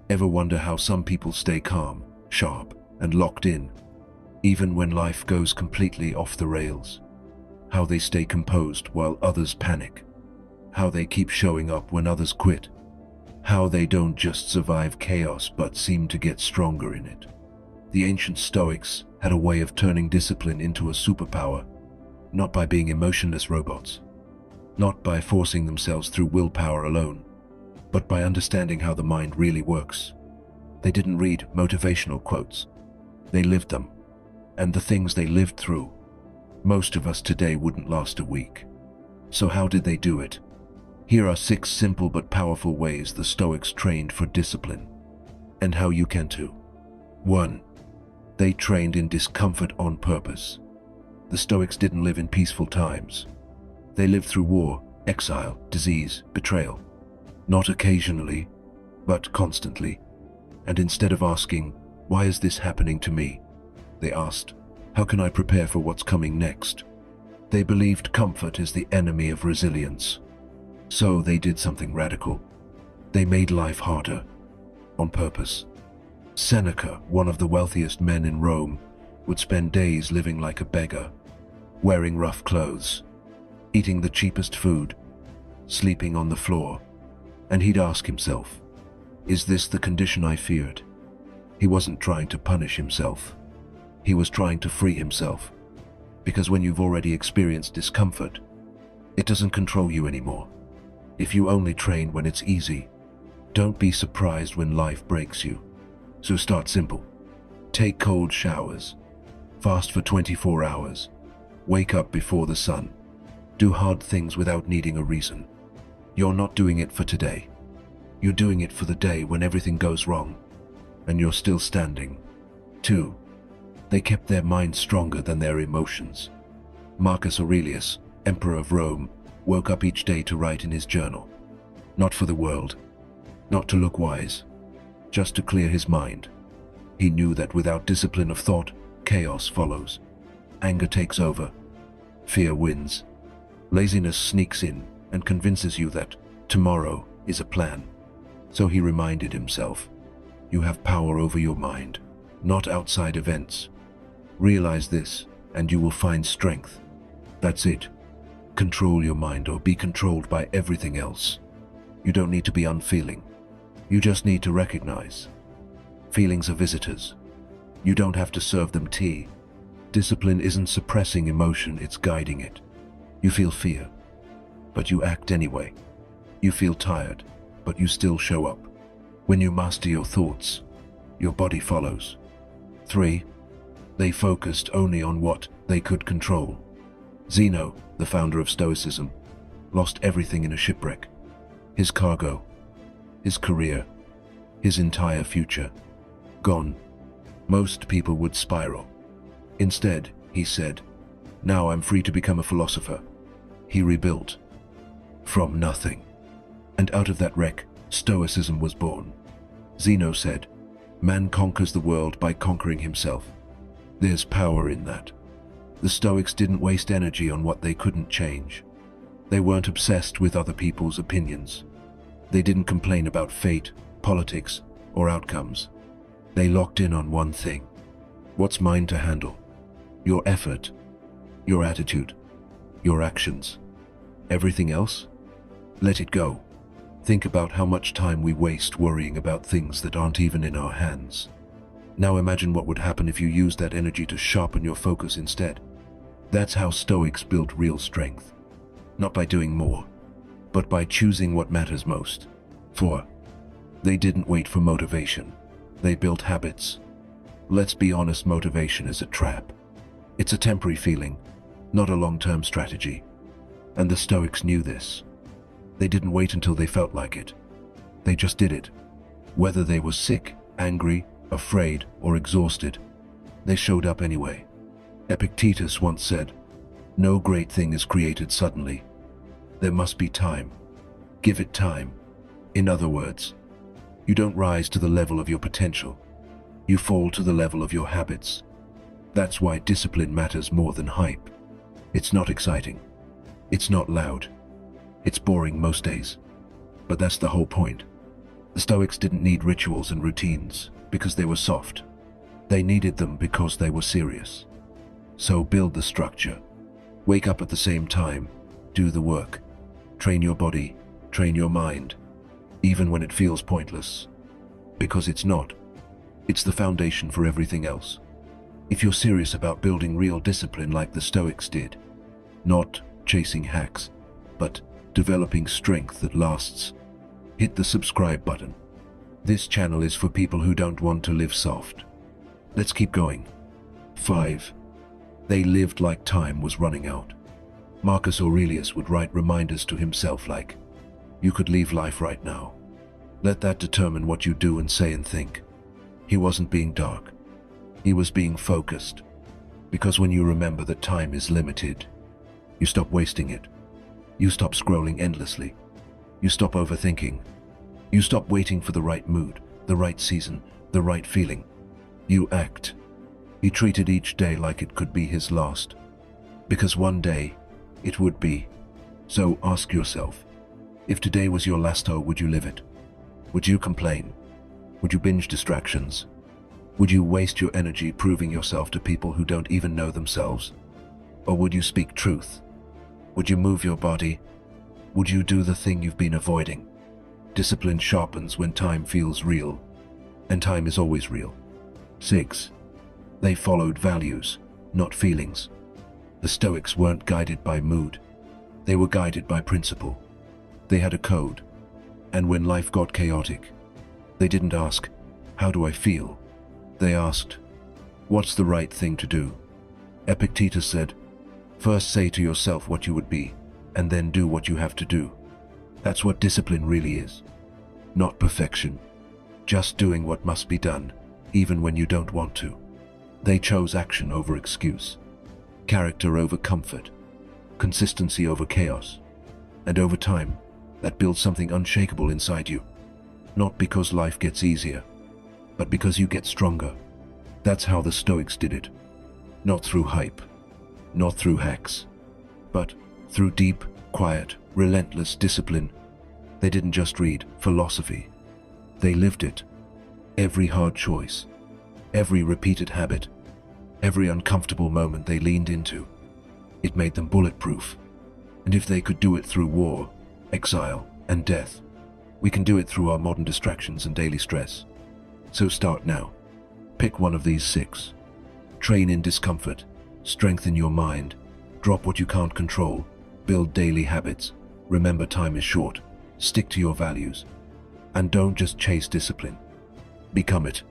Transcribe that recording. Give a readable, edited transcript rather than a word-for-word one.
Ever wonder how some people stay calm, sharp, and locked in, even when life goes completely off the rails? How they stay composed while others panic? How they keep showing up when others quit? How they don't just survive chaos but seem to get stronger in it? The ancient Stoics had a way of turning discipline into a superpower, not by being emotionless robots, not by forcing themselves through willpower alone, but by understanding how the mind really works. They didn't read motivational quotes. They lived them. And the things they lived through, most of us today wouldn't last a week. So how did they do it? Here are 6 simple but powerful ways the Stoics trained for discipline, and how you can too. 1. They trained in discomfort on purpose. The Stoics didn't live in peaceful times. They lived through war, exile, disease, betrayal. Not occasionally, but constantly. And instead of asking, "Why is this happening to me?" they asked, "How can I prepare for what's coming next?" They believed comfort is the enemy of resilience. So they did something radical. They made life harder, on purpose. Seneca, one of the wealthiest men in Rome, would spend days living like a beggar, wearing rough clothes, eating the cheapest food, sleeping on the floor, and he'd ask himself, "Is this the condition I feared?" He wasn't trying to punish himself. He was trying to free himself, because when you've already experienced discomfort, it doesn't control you anymore. If you only train when it's easy, don't be surprised when life breaks you. So start simple. Take cold showers. Fast for 24 hours. Wake up before the sun. Do hard things without needing a reason. You're not doing it for today. You're doing it for the day when everything goes wrong, and you're still standing. 2. They kept their minds stronger than their emotions. Marcus Aurelius, Emperor of Rome, woke up each day to write in his journal. Not for the world, not to look wise, just to clear his mind. He knew that without discipline of thought, chaos follows. Anger takes over. Fear wins. Laziness sneaks in and convinces you that tomorrow is a plan. So he reminded himself, you have power over your mind, not outside events. Realize this, and you will find strength. That's it. Control your mind or be controlled by everything else. You don't need to be unfeeling. You just need to recognize. Feelings are visitors. You don't have to serve them tea. Discipline isn't suppressing emotion, it's guiding it. You feel fear, but you act anyway. You feel tired, but you still show up. When you master your thoughts, your body follows. 3. They focused only on what they could control. Zeno, the founder of Stoicism, lost everything in a shipwreck. His cargo, his career, his entire future. Gone. Most people would spiral. Instead, he said, "Now I'm free to become a philosopher." He rebuilt. From nothing. And out of that wreck, Stoicism was born. Zeno said, "Man conquers the world by conquering himself." There's power in that. The Stoics didn't waste energy on what they couldn't change. They weren't obsessed with other people's opinions. They didn't complain about fate, politics, or outcomes. They locked in on one thing. What's mine to handle? Your effort, your attitude, your actions. Everything else? Let it go. Think about how much time we waste worrying about things that aren't even in our hands. Now imagine what would happen if you used that energy to sharpen your focus instead. That's how Stoics built real strength. Not by doing more, but by choosing what matters most. 4. They didn't wait for motivation. They built habits. Let's be honest, motivation is a trap. It's a temporary feeling, not a long-term strategy. And the Stoics knew this. They didn't wait until they felt like it. They just did it. Whether they were sick, angry, afraid, or exhausted, they showed up anyway. Epictetus once said, "No great thing is created suddenly. There must be time. Give it time." In other words, you don't rise to the level of your potential. You fall to the level of your habits. That's why discipline matters more than hype. It's not exciting. It's not loud. It's boring most days. But that's the whole point. The Stoics didn't need rituals and routines because they were soft. They needed them because they were serious. So build the structure. Wake up at the same time. Do the work. Train your body. Train your mind. Even when it feels pointless. Because it's not. It's the foundation for everything else. If you're serious about building real discipline like the Stoics did, not chasing hacks, but developing strength that lasts, hit the subscribe button. This channel is for people who don't want to live soft. Let's keep going. 5. They lived like time was running out. Marcus Aurelius would write reminders to himself like, "You could leave life right now." Let that determine what you do and say and think. He wasn't being dark. He was being focused. Because when you remember that time is limited, you stop wasting it. You stop scrolling endlessly. You stop overthinking. You stop waiting for the right mood, the right season, the right feeling. You act. He treated each day like it could be his last. Because one day, it would be. So ask yourself, if today was your last hour, would you live it? Would you complain? Would you binge distractions? Would you waste your energy proving yourself to people who don't even know themselves? Or would you speak truth? Would you move your body? Would you do the thing you've been avoiding? Discipline sharpens when time feels real, and time is always real. 6. They followed values, not feelings. The Stoics weren't guided by mood. They were guided by principle. They had a code. And when life got chaotic, they didn't ask, "How do I feel?" They asked, "What's the right thing to do?" Epictetus said, "First say to yourself what you would be, and then do what you have to do." That's what discipline really is. Not perfection. Just doing what must be done, even when you don't want to. They chose action over excuse, character over comfort, consistency over chaos. And over time, that builds something unshakable inside you. Not because life gets easier, but because you get stronger. That's how the Stoics did it. Not through hype, not through hacks, but through deep, quiet, relentless discipline. They didn't just read philosophy. They lived it. Every hard choice, every repeated habit, every uncomfortable moment they leaned into. It made them bulletproof. And if they could do it through war, exile, and death, we can do it through our modern distractions and daily stress. So start now. Pick one of these 6. Train in discomfort, strengthen your mind, drop what you can't control, build daily habits, remember time is short, stick to your values, and don't just chase discipline. Become it.